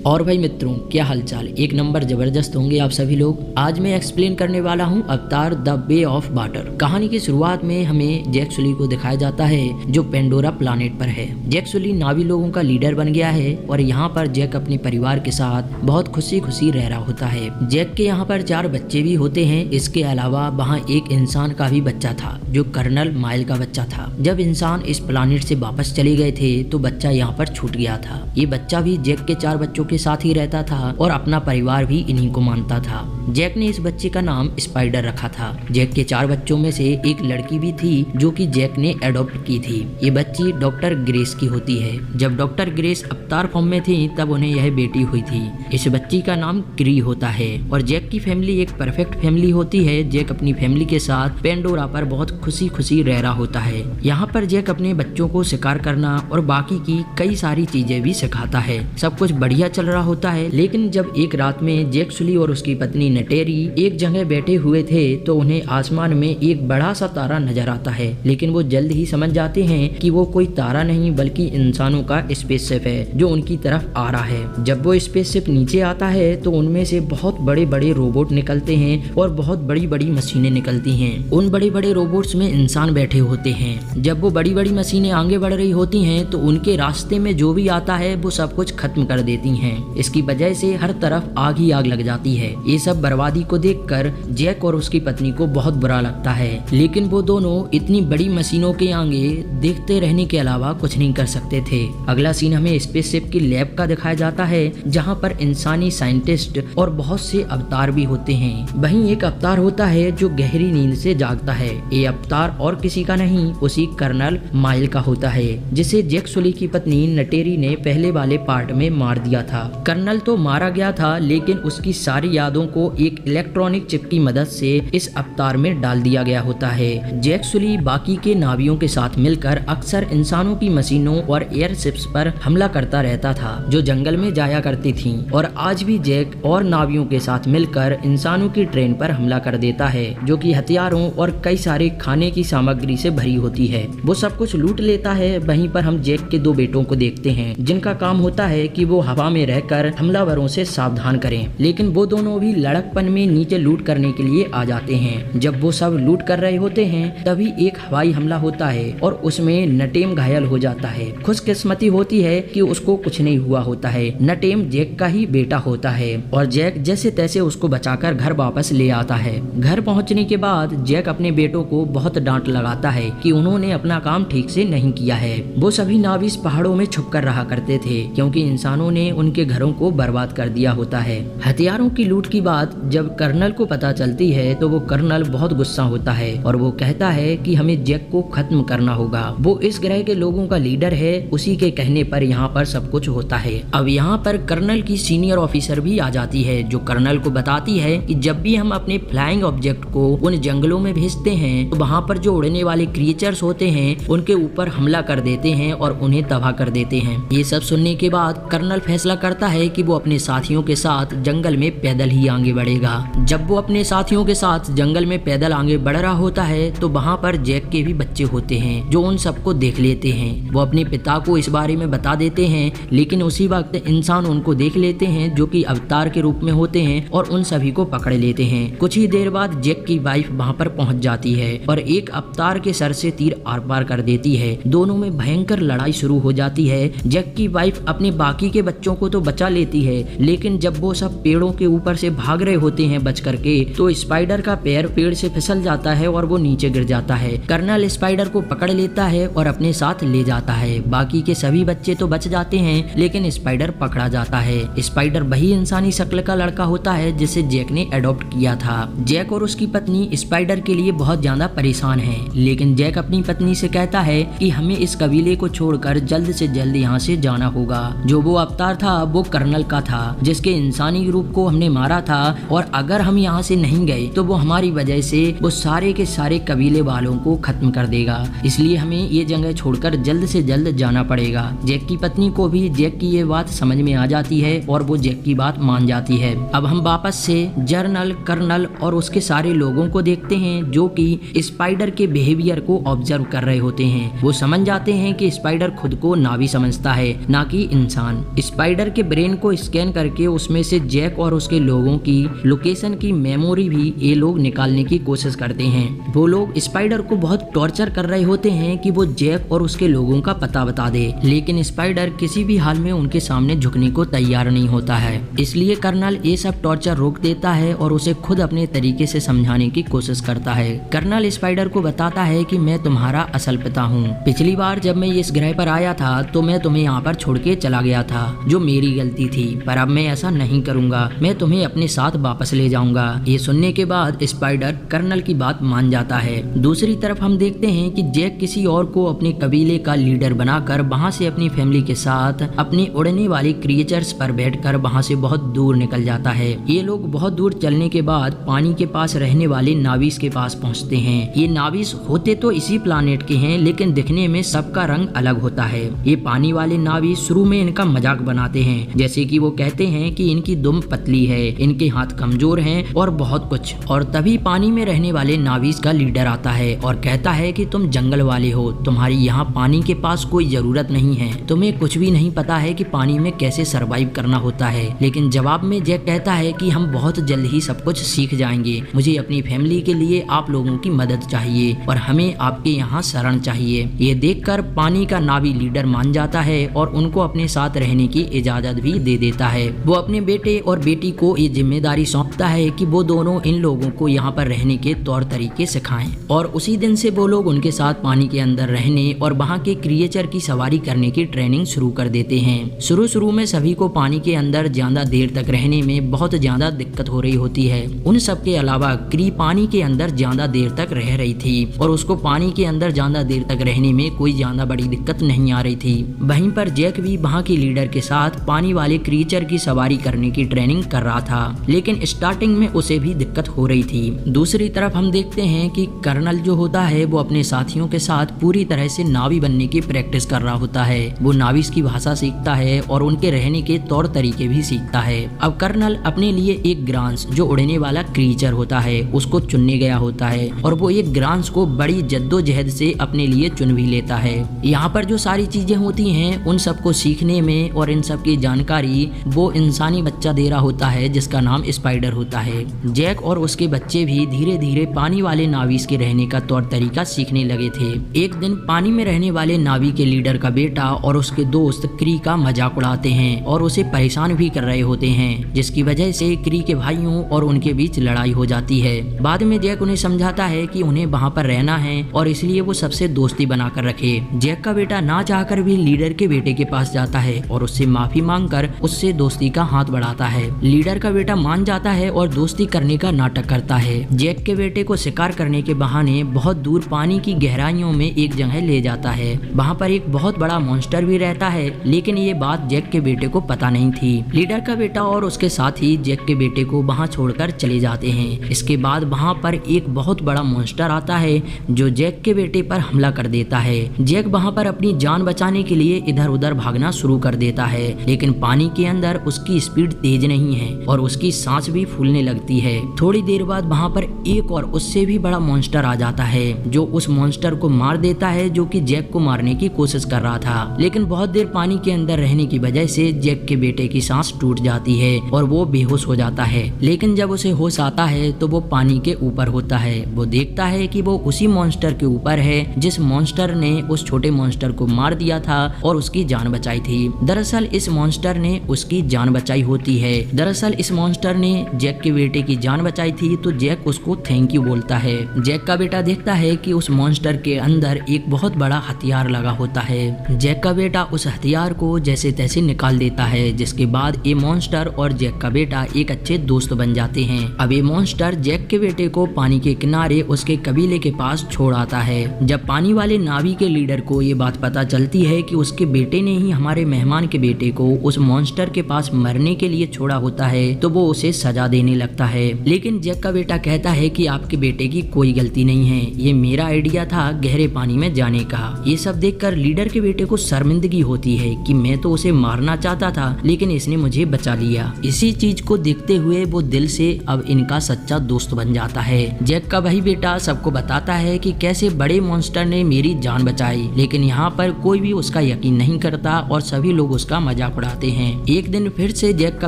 और भाई मित्रों, क्या हालचाल। एक नंबर जबरदस्त होंगे आप सभी लोग। आज मैं एक्सप्लेन करने वाला हूँ अवतार द वे ऑफ वाटर। कहानी की शुरुआत में हमें जैक सुली को दिखाया जाता है जो पेंडोरा प्लानेट पर है। जैक सुली नावी लोगों का लीडर बन गया है और यहाँ पर जैक अपने परिवार के साथ बहुत खुशी खुशी रह रहा होता है। जैक के यहाँ पर 4 बच्चे भी होते हैं। इसके अलावा वहाँ एक इंसान का भी बच्चा था जो कर्नल माइल का बच्चा था। जब इंसान इस प्लानेट से वापस चले गए थे तो बच्चा यहाँ पर छूट गया था। ये बच्चा भी जैक के 4 बच्चों के साथ ही रहता था और अपना परिवार भी इन्हीं को मानता था। जैक ने इस बच्चे का नाम स्पाइडर रखा था। जैक के 4 बच्चों में से एक लड़की भी थी जो कि जैक ने एडॉप्ट की थी। ये बच्ची डॉक्टर ग्रेस की होती है। जब डॉक्टर ग्रेस अवतार फॉर्म में थी तब उन्हें यह बेटी हुई थी। इस बच्ची का नाम क्री होता है और जैक की फैमिली एक परफेक्ट फैमिली होती है। जैक अपनी फैमिली के साथ पेंडोरा पर बहुत खुशी खुशी रह रहा होता है। यहाँ पर जैक अपने बच्चों को शिकार करना और बाकी की कई सारी चीजें भी सिखाता है। सब कुछ बढ़िया चल रहा होता है। लेकिन जब एक रात में जैक सुली और उसकी पत्नी नटेरी एक जगह बैठे हुए थे तो उन्हें आसमान में एक बड़ा सा तारा नजर आता है। लेकिन वो जल्द ही समझ जाते हैं कि वो कोई तारा नहीं बल्कि इंसानों का स्पेसशिप है जो उनकी तरफ आ रहा है। जब वो स्पेसशिप नीचे आता है तो उनमें से बहुत बड़े बड़े रोबोट निकलते हैं और बहुत बड़ी बड़ी मशीनें निकलती हैं। उन बड़े बड़े रोबोट्स में इंसान बैठे होते हैं। जब वो बड़ी बड़ी मशीनें आगे बढ़ रही होती हैं तो उनके रास्ते में जो भी आता है वो सब कुछ खत्म कर देती हैं। इसकी वजह से हर तरफ आग ही आग लग जाती है। ये सब बर्बादी को देखकर जैक और उसकी पत्नी को बहुत बुरा लगता है। लेकिन वो दोनों इतनी बड़ी मशीनों के आगे देखते रहने के अलावा कुछ नहीं कर सकते थे। अगला सीन हमें स्पेसशिप की लैब का दिखाया जाता है जहाँ पर इंसानी साइंटिस्ट और बहुत से अवतार भी होते हैं। वहीं एक अवतार होता है जो गहरी नींद से जागता है। ये अवतार और किसी का नहीं, उसी कर्नल माइल का होता है जिसे जैक सुली की पत्नी नटेरी ने पहले वाले पार्ट में मार दिया था। कर्नल तो मारा गया था लेकिन उसकी सारी यादों को एक इलेक्ट्रॉनिक चिप की मदद से इस अवतार में डाल दिया गया होता है। जैक सुली बाकी के नावियों के साथ मिलकर अक्सर इंसानों की मशीनों और एयरशिप्स पर हमला करता रहता था जो जंगल में जाया करती थीं। और आज भी जैक और नावियों के साथ मिलकर इंसानों की ट्रेन पर हमला कर देता है जो कि हथियारों और कई सारे खाने की सामग्री से भरी होती है। वो सब कुछ लूट लेता है। वहीं पर हम जैक के 2 बेटों को देखते हैं जिनका काम होता है कि वो हवा में रहकर हमलावरों से सावधान करें। लेकिन वो दोनों भी लड़कपन में नीचे लूट करने के लिए आ जाते हैं। जब वो सब लूट कर रहे होते हैं तभी एक हवाई हमला होता है और उसमें नटेम घायल हो जाता है। खुशकिस्मती होती है कि उसको कुछ नहीं हुआ होता है। नटेम जैक का ही बेटा होता है और जैक जैसे तैसे उसको बचाकर घर वापस ले आता है। घर पहुंचने के बाद जैक अपने बेटों को बहुत डांट लगाता है कि उन्होंने अपना काम ठीक से नहीं किया है। वो सभी नाविस पहाड़ों में छुप कर रहा करते थे क्योंकि इंसानों ने उनके घरों को बर्बाद कर दिया होता है। हथियारों की लूट की बात जब कर्नल को पता चलती है तो वो कर्नल बहुत गुस्सा होता है और वो कहता है कि हमें जैक को खत्म करना होगा। वो इस ग्रह के लोगों का लीडर है, उसी के कहने पर यहाँ पर सब कुछ होता है। अब यहाँ पर कर्नल की सीनियर ऑफिसर भी आ जाती है जो कर्नल को बताती है कि जब भी हम अपने फ्लाइंग ऑब्जेक्ट को उन जंगलों में भेजते हैं तो वहाँ पर जो उड़ने वाले क्रिएचर्स होते हैं उनके ऊपर हमला कर देते हैं और उन्हें तबाह कर देते हैं। ये सब सुनने के बाद कर्नल फैसला करता है कि वो अपने साथियों के साथ जंगल में पैदल ही आगे बढ़ेगा। जब वो अपने साथियों के साथ जंगल में पैदल आगे बढ़ रहा होता है तो वहाँ पर जैक के भी बच्चे होते हैं जो उन सबको देख लेते हैं। वो अपने पिता को इस बारे में बता देते हैं लेकिन उसी वक्त इंसान उनको देख लेते हैं जो कि अवतार के रूप में होते हैं और उन सभी को पकड़ लेते हैं। कुछ ही देर बाद जैक की वाइफ वहाँ पर पहुँच जाती है और एक अवतार के सर से तीर आर पार कर देती है। दोनों में भयंकर लड़ाई शुरू हो जाती है। जैक की वाइफ अपने बाकी के बच्चों को तो बचा लेती है लेकिन जब वो सब पेड़ों के ऊपर से भाग रहे होते हैं बच करके तो स्पाइडर का पैर पेड़ से फिसल जाता है और वो नीचे गिर जाता है। कर्नल स्पाइडर को पकड़ लेता है और अपने साथ ले जाता है। बाकी के सभी बच्चे तो बच जाते हैं लेकिन स्पाइडर पकड़ा जाता है। स्पाइडर वही इंसानी शक्ल का लड़का होता है जिसे जैक ने अडॉप्ट किया था। जैक और उसकी पत्नी स्पाइडर के लिए बहुत ज्यादा परेशान है लेकिन जैक अपनी पत्नी से कहता है कि हमें इस कबीले को छोड़कर जल्द से जल्द यहाँ से जाना होगा। जो वो अवतार था वो कर्नल का था जिसके इंसानी रूप को हमने मारा था और अगर हम यहाँ से नहीं गए तो वो हमारी वजह से वो सारे के सारे कबीले वालों को खत्म कर देगा। इसलिए हमें ये जगह छोड़कर जल्द से जल्द जाना पड़ेगा। जैक की पत्नी को भी जैक की ये बात समझ में आ जाती है और वो जैक की बात मान जाती है। अब हम वापस से जर्नल कर्नल और उसके सारे लोगों को देखते हैं जो कि स्पाइडर के बिहेवियर को ऑब्जर्व कर रहे होते हैं। वो समझ जाते हैं कि स्पाइडर खुद को नावी समझता है ना कि इंसान। स्पाइडर के ब्रेन को स्कैन करके उसमें से जैक और उसके लोगों की लोकेशन की मेमोरी भी ये लोग निकालने की कोशिश करते हैं। वो लोग स्पाइडर को बहुत टॉर्चर कर रहे होते हैं कि वो जैक और उसके लोगों का पता बता दे, लेकिन स्पाइडर किसी भी हाल में उनके सामने झुकने को तैयार नहीं होता है। इसलिए कर्नल ये सब टॉर्चर रोक देता है और उसे खुद अपने तरीके से समझाने की कोशिश करता है। कर्नल स्पाइडर को बताता है कि मैं तुम्हारा असल पिता हूँ। पिछली बार जब मैं इस ग्रह पर आया था तो मैं तुम्हें यहाँ पर छोड़ के चला गया था, जो मेरी गलती थी, पर अब मैं ऐसा नहीं करूंगा। मैं तुम्हें अपने साथ वापस ले जाऊंगा। ये सुनने के बाद स्पाइडर कर्नल की बात मान जाता है। दूसरी तरफ हम देखते हैं कि जैक किसी और को अपने कबीले का लीडर बनाकर वहाँ से अपनी फैमिली के साथ अपनी उड़ने वाली क्रिएचर्स पर बैठकर वहाँ से बहुत दूर निकल जाता है। ये लोग बहुत दूर चलने के बाद पानी के पास रहने वाले नाविस के पास पहुँचते हैं। ये नाविस होते तो इसी प्लानेट के हैं, लेकिन दिखने में सबका रंग अलग होता है। ये पानी वाले नाविस शुरू में इनका मजाक बनाते हैं, जैसे कि वो कहते हैं कि इनकी दुम पतली है, इनके हाथ कमजोर हैं और बहुत कुछ। और तभी पानी में रहने वाले नाविस का लीडर आता है और कहता है कि तुम जंगल वाले हो, तुम्हारी यहाँ पानी के पास कोई जरूरत नहीं है, तुम्हें कुछ भी नहीं पता है कि पानी में कैसे सरवाइव करना होता है। लेकिन जवाब में जैक कहता है कि हम बहुत जल्द ही सब कुछ सीख जाएंगे। मुझे अपनी फैमिली के लिए आप लोगों की मदद चाहिए और हमें आपके यहाँ शरण चाहिए। ये देखकर पानी का नावी लीडर मान जाता है और उनको अपने साथ रहने की इजाजत भी दे देता है। वो अपने बेटे और बेटी को ये जिम्मेदारी सौंपता है कि वो दोनों इन लोगों को यहाँ पर रहने के तौर तरीके सिखाएं। और उसी दिन से वो लोग उनके साथ पानी के अंदर रहने और वहाँ के क्रिएचर की सवारी करने की ट्रेनिंग शुरू कर देते हैं। शुरू में सभी को पानी के अंदर ज्यादा देर तक रहने में बहुत ज्यादा दिक्कत हो रही होती है। उन सब के अलावा क्री पानी के अंदर ज्यादा देर तक रह रही थी और उसको पानी के अंदर ज्यादा देर तक रहने में कोई ज्यादा बड़ी दिक्कत नहीं आ रही थी। वहीं पर जैक भी वहाँ के लीडर के साथ पानी वाले क्रिएचर की सवारी करने की ट्रेनिंग कर रहा था, लेकिन स्टार्टिंग में उसे भी दिक्कत हो रही थी। दूसरी तरफ हम देखते हैं कि कर्नल जो होता है वो अपने साथियों के साथ पूरी तरह से नावी बनने की प्रैक्टिस कर रहा होता है। वो नाविस की भाषा सीखता है और उनके रहने के तौर तरीके भी सीखता है। अब कर्नल अपने लिए एक ग्रांस जो उड़ने वाला क्रीचर होता है उसको चुनने गया होता है और वो एक ग्रांस को बड़ी जद्दोजहद से अपने लिए चुन भी लेता है। यहाँ पर जो सारी चीजें होती हैं उन सबको सीखने में और इन सब की जानकारी वो इंसानी बच्चा दे रहा होता है जिसका नाम स्पाइडर होता है। जैक और उसके बच्चे भी धीरे धीरे पानी वाले नाविस के रहने का तौर तरीका सीखने लगे थे। एक दिन पानी में रहने वाले नावी के लीडर का बेटा और उसके दोस्त क्री का मजाक उड़ाते हैं और उसे परेशान भी कर रहे होते हैं, जिसकी वजह से क्री के भाइयों और उनके बीच लड़ाई हो जाती है। बाद में जैक उन्हें समझाता है कि उन्हें वहाँ पर रहना है और इसलिए वो सबसे दोस्ती बनाकर रखे। जैक का बेटा ना चाहकर भी लीडर के बेटे के पास जाता है और उससे माफी मांगकर उससे दोस्ती का हाथ बढ़ाता है। लीडर का बेटा मान जाता है और दोस्ती करने का नाटक करता है। जैक के बेटे को शिकार करने के बहाने बहुत दूर पानी की गहराइयों में एक जगह ले जाता है। वहाँ पर एक बहुत बड़ा मॉन्स्टर भी रहता है, लेकिन ये बात जैक के बेटे को पता नहीं थी। लीडर का बेटा और उसके साथी जैक के बेटे को वहाँ छोड़कर चले जाते हैं। इसके बाद वहाँ पर एक बहुत बड़ा मॉन्स्टर आता है जो जैक के बेटे पर हमला कर देता है। जैक वहाँ पर अपनी जान बचाने के लिए इधर उधर भागना शुरू कर देता है, लेकिन पानी के अंदर उसकी स्पीड तेज नहीं है और उसकी सांस भी फूलने लगती है। थोड़ी देर बाद वहाँ पर एक और उससे भी बड़ा मॉन्स्टर आ जाता है जो उस मॉन्स्टर को मार देता है, जो कि जैक को मारने की कोशिश कर रहा था। लेकिन बहुत देर पानी के अंदर रहने की वजह से जैक के बेटे की सांस टूट जाती है और वो बेहोश हो जाता है। लेकिन जब उसे होश आता है तो वो पानी के ऊपर होता है। वो देखता है कि वो उसी मॉन्स्टर के ऊपर है जिस मॉन्स्टर ने उस छोटे मॉन्स्टर को मार दिया था और उसकी जान बचाई थी। दरअसल इस मॉन्स्टर ने उसकी जान बचाई होती है। दरअसल इस मॉन्स्टर ने जैक के बेटे की जान बचाई थी, तो जैक उसको थैंक यू बोलता है। जैक का बेटा देखता है कि उस मॉन्स्टर के अंदर एक बहुत बड़ा हथियार लगा होता है। जैक का बेटा उस हथियार को जैसे तैसे निकाल देता है, जिसके बाद ये मॉन्स्टर और जैक का बेटा एक अच्छे दोस्त बन जाते हैं। अब ये मॉन्स्टर जैक के बेटे को पानी के किनारे उसके कबीले के पास छोड़ आता है। जब पानी वाले नावी के लीडर को ये बात पता चलती है कि उसके बेटे ने ही हमारे मेहमान के बेटे को उस मॉन्स्टर के पास मरने के लिए छोड़ा होता है, तो वो उसे सजा देने लगता है। लेकिन जैक का बेटा कहता है कि आपके बेटे की कोई गलती नहीं है, ये मेरा आइडिया था गहरे पानी में जाने का। ये सब देखकर लीडर के बेटे को शर्मिंदगी होती है कि मैं तो उसे मारना चाहता था, लेकिन इसने मुझे बचा लिया। इसी चीज को देखते हुए वो दिल से अब इनका सच्चा दोस्त बन जाता है। जैक का वही बेटा सबको बताता है कि कैसे बड़े मॉन्स्टर ने मेरी जान बचाई, लेकिन यहाँ पर कोई भी उसका यकीन नहीं करता और सभी लोग उसका मजाक उड़ाते हैं। एक दिन फिर से जैक का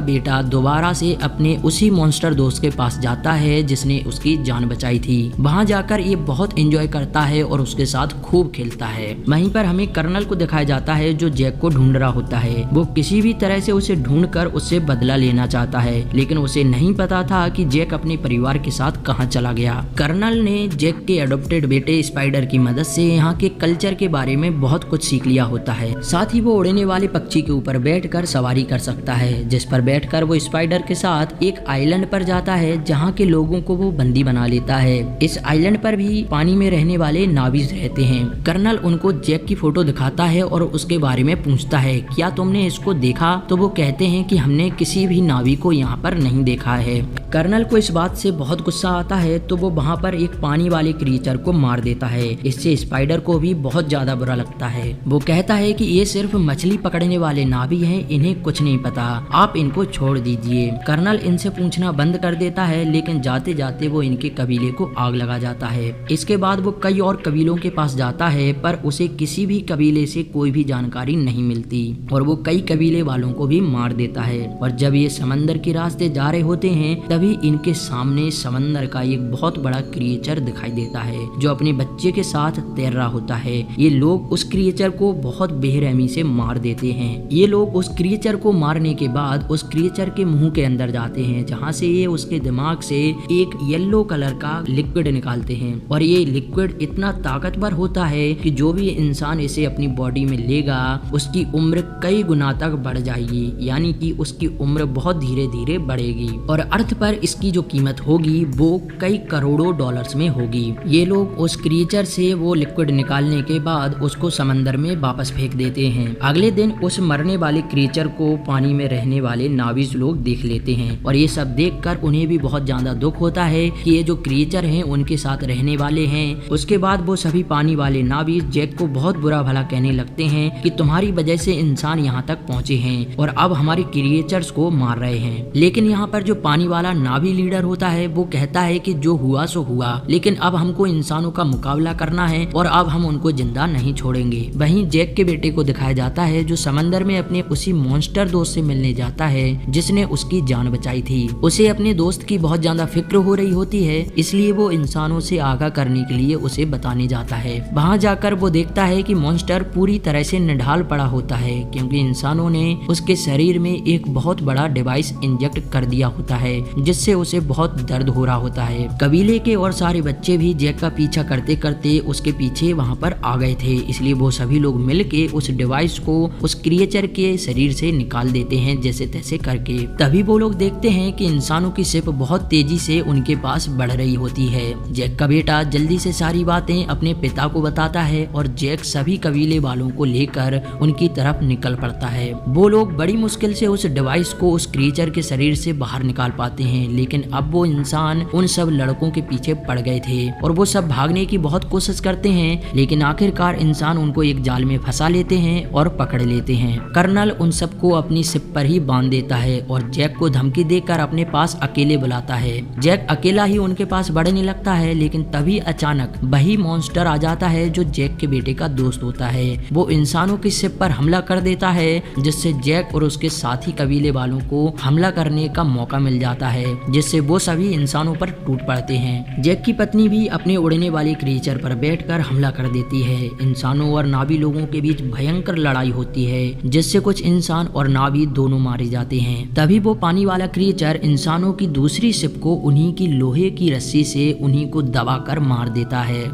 बेटा दोबारा से अपने उसी मॉन्स्टर दोस्त के पास जाता है जिसने उसकी जान बचाई थी। वहाँ जाकर ये बहुत एंजॉय करता है और उसके साथ खूब खेलता है। वहीं पर हमें कर्नल को दिखाया जाता है जो जैक को ढूंढ रहा होता है। वो किसी भी तरह से उसे ढूंढकर उससे बदला लेना चाहता है, लेकिन उसे नहीं पता था कि जैक अपने परिवार के साथ कहाँ चला गया। कर्नल ने जैक के एडॉप्टेड बेटे स्पाइडर की मदद से यहाँ के कल्चर के बारे में बहुत कुछ सीख लिया होता है। साथ ही वो उड़ने वाले पक्षी के ऊपर बैठकर सवारी कर सकता है, जिस पर बैठकर वो स्पाइडर के साथ एक आइलैंड पर जाता है जहाँ के लोगों को वो बंदी बना लेता है। इस आइलैंड पर भी पानी में रहने वाले नावीज रहते हैं। कर्नल उनको जैक की फोटो दिखाता है और उसके बारे में पूछता है क्या तुमने इसको देखा, तो वो कहते हैं कि हमने किसी भी नावी को यहाँ पर नहीं देखा है। कर्नल को इस बात से बहुत गुस्सा आता है तो वो वहाँ पर एक पानी वाले क्रिएचर को मार देता है। इससे स्पाइडर को भी बहुत ज्यादा बुरा लगता है। वो कहता है कि ये सिर्फ मछली पकड़ने वाले नावी हैं, इन्हें कुछ नहीं पता, आप इनको छोड़ दीजिए। कर्नल इनसे पूछना बंद कर देता है, लेकिन जाते जाते वो इनके कबीले को आग लगा जाता है। इसके बाद वो कई और कबीलों के पास जाता है, पर उसे किसी भी कबीले से कोई भी जानकारी नहीं मिलती और वो कई कबीले वालों को भी मार देता है। और जब ये समंदर के रास्ते जा रहे होते हैं तभी इनके सामने समंदर का एक बहुत बड़ा क्रिएचर दिखाई देता है जो अपने बच्चे के साथ तैर रहा होता है। ये लोग उस क्रिएचर को बहुत बेरहमी से मार देते हैं। ये लोग उस क्रिएचर को मारने के बाद उस क्रिएचर के मुंह के अंदर जाते हैं, जहाँ से ये उसके दिमाग से एक येलो कलर का लिक्विड निकालते हैं। और ये लिक्विड इतना ताकतवर होता है कि जो भी इंसान इसे अपनी बॉडी में लेगा उसकी उम्र कई गुना तक बढ़ जाएगी, यानी कि उसकी उम्र बहुत धीरे धीरे बढ़ेगी और अर्थ पर इसकी जो कीमत होगी वो कई करोड़ों डॉलर्स में होगी। ये लोग उस क्रिएचर से वो लिक्विड निकालने के बाद उसको समंदर में वापस फेंक देते हैं। अगले दिन उस मरने वाले क्रिएचर को पानी में रहने वाले नाविज लोग देख लेते हैं और ये सब देखकर उन्हें भी बहुत ज्यादा दुख होता है कि ये जो क्रिएचर हैं उनके साथ रहने वाले हैं। उसके बाद वो सभी पानी वाले नाविज जैक को बहुत बुरा भला कहने लगते हैं कि तुम्हारी वजह से इंसान यहाँ तक पहुँचे हैं और अब हमारे क्रिएचर्स को मार रहे हैं। लेकिन यहाँ पर जो पानी वाला नावी लीडर होता है वो कहता है कि जो हुआ सो हुआ, लेकिन अब हमको इंसानों का मुकाबला करना है और अब हम उनको जिंदा नहीं छोड़ेंगे। वहीं जैक के बेटे को दिखाया जाता है जो समंदर में अपने उसी मॉन्स्टर दोस्त से मिलने जाता है जिसने उसकी जान बचाई थी। उसे अपने दोस्त की बहुत ज्यादा फिक्र हो रही होती है, इसलिए वो इंसानों से आगाह करने के लिए उसे बताने जाता है। वहाँ जाकर वो देखता है कि मॉन्स्टर पूरी तरह से निढाल पड़ा होता है क्योंकि इंसानों ने उसके शरीर में एक बहुत बड़ा डिवाइस इंजेक्ट कर दिया होता है जिससे उसे बहुत दर्द हो रहा होता है। कबीले के और सारे बच्चे भी जैक का पीछा करते करते उसके पीछे वहाँ पर आ गए थे, इसलिए वो सभी लोग मिलके उस डिवाइस को उस क्रिएचर के शरीर से निकाल देते हैं जैसे तैसे करके। तभी वो लोग देखते हैं कि इंसानों की शिप बहुत तेजी से उनके पास बढ़ रही होती है। जैक का बेटा जल्दी से सारी बातें अपने पिता को बताता है और जैक सभी कबीले वालों को लेकर उनकी तरफ निकल पड़ता है। वो लोग बड़ी मुश्किल से उस डिवाइस को उस क्रिएचर के शरीर से बाहर निकाल पाते हैं, लेकिन अब वो इंसान उन सब लड़कों के पीछे पड़ गए थे और वो सब भागने की बहुत कोशिश करते हैं, लेकिन आखिरकार इंसान उनको एक जाल में फंसा लेते हैं और पकड़ लेते हैं। कर्नल उन सबको अपनी शिप पर ही बांध देता है और जैक को धमकी देकर अपने पास अकेले बुलाता है। जैक अकेला ही उनके पास बढ़ने लगता है, लेकिन तभी अचानक वही मॉन्स्टर आ जाता है जो जैक के बेटे का दोस्त होता है। वो इंसानों की शिप पर हमला कर देता है जिससे जैक और उसके साथी कबीले वालों को हमला करने का मौका मिल जाता है, जिससे वो सभी इंसानों पर टूट पड़ते हैं। जैक की पत्नी भी अपने उड़ने वाले क्रिएचर पर बैठकर हमला कर देती है। इंसानों और नावी लोगों के बीच भयंकर लड़ाई होती है जिससे कुछ इंसान और नावी दोनों मारे जाते हैं। तभी वो पानी वाला क्रिएचर इंसानों की दूसरी शिप को उन्हीं की लोहे की रस्सी से उन्हीं को दबाकर मार देता है।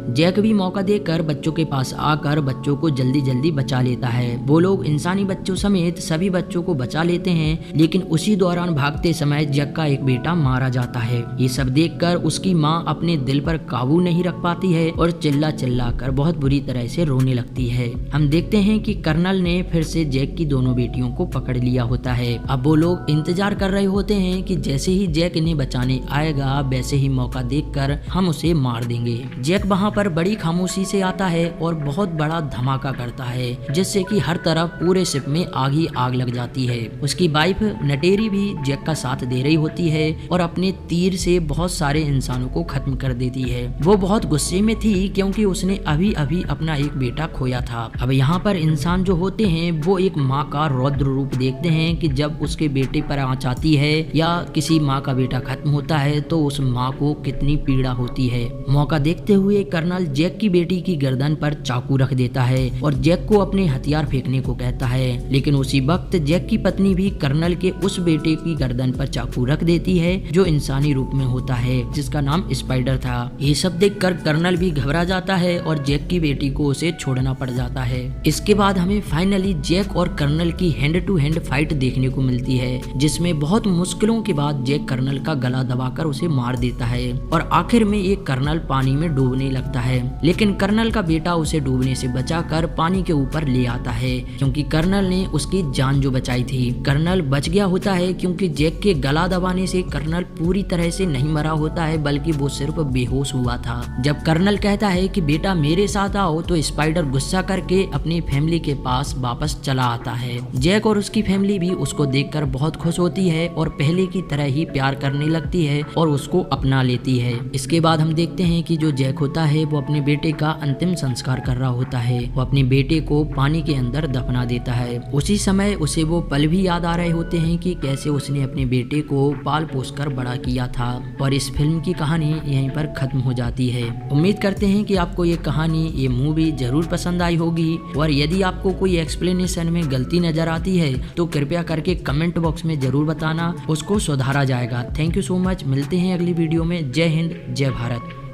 जैक भी मौका देकर बच्चों के पास आकर बच्चों को जल्दी जल्दी बचा लेता है। वो लोग इंसानी बच्चों समेत सभी बच्चों को बचा लेते हैं, लेकिन उसी दौरान भागते समय जैक का एक बेटा मारा जाता है। ये सब देखकर उसकी माँ अपने दिल पर काबू नहीं रख पाती है और चिल्ला चिल्ला कर बहुत बुरी तरह से रोने लगती है। हम देखते हैं कि कर्नल ने फिर से जैक की दोनों बेटियों को पकड़ लिया होता है। अब वो लोग इंतजार कर रहे होते हैं कि जैसे ही जैक इन्हें बचाने आएगा वैसे ही मौका देखकर हम उसे मार देंगे। जैक वहाँ वहाँ पर बड़ी खामोशी से आता है और बहुत बड़ा धमाका करता है, जिससे कि हर तरफ पूरे शिप में आग ही आग लग जाती है। उसकी वाइफ नटेरी भी जैक का साथ दे रही होती है और अपने तीर से बहुत सारे इंसानों को खत्म कर देती है। वो बहुत गुस्से में थी क्योंकि उसने अभी अभी अपना एक बेटा खोया था। अब यहाँ पर इंसान जो होते हैं वो एक माँ का रौद्र रूप देखते हैं कि जब उसके बेटे पर आँच आती है या किसी माँ का बेटा खत्म होता है तो उस माँ को कितनी पीड़ा होती है। मौका देखते हुए कर्नल जैक की बेटी की गर्दन पर चाकू रख देता है और जैक को अपने हथियार फेंकने को कहता है, लेकिन उसी वक्त जैक की पत्नी भी कर्नल के उस बेटे की गर्दन पर चाकू रख देती है जो इंसानी रूप में होता है, जिसका नाम स्पाइडर था। ये सब देखकर कर्नल भी घबरा जाता है और जैक की बेटी को उसे छोड़ना पड़ जाता है। इसके बाद हमें फाइनली जैक और कर्नल की हैंड टू हैंड फाइट देखने को मिलती है, जिसमें बहुत मुश्किलों के बाद जैक कर्नल का गला दबाकर उसे मार देता है और आखिर में एक कर्नल पानी में डूबने लगता है, लेकिन कर्नल का बेटा उसे डूबने से बचाकर पानी के ऊपर ले आता है क्योंकि कर्नल ने उसकी जान जो बचाई थी। कर्नल बच गया होता है क्योंकि जैक के गला दबाने से कर्नल पूरी तरह से नहीं मरा होता है, बल्कि वो सिर्फ बेहोश हुआ था। जब कर्नल कहता है कि बेटा मेरे साथ आओ तो स्पाइडर गुस्सा करके अपनी फैमिली के पास वापस चला आता है। जैक और उसकी फैमिली भी उसको देखकर बहुत खुश होती है और पहले की तरह ही प्यार करने लगती है और उसको अपना लेती है। इसके बाद हम देखते हैं कि जो जैक होता है वो अपने बेटे का अंतिम संस्कार कर रहा होता है। वो अपने बेटे को पानी के अंदर दफना देता है। उसी समय उसे वो पल भी याद आ रहे होते हैं कि कैसे उसने अपने बेटे को पाल पोस कर बड़ा किया था। और इस फिल्म की कहानी यहीं पर खत्म हो जाती है। उम्मीद करते हैं कि आपको ये कहानी, ये मूवी जरूर पसंद आई होगी और यदि आपको कोई एक्सप्लेनेशन में गलती नजर आती है तो कृपया करके कमेंट बॉक्स में जरूर बताना, उसको सुधारा जाएगा। Thank you so much. मिलते हैं अगली वीडियो में। जय हिंद, जय भारत।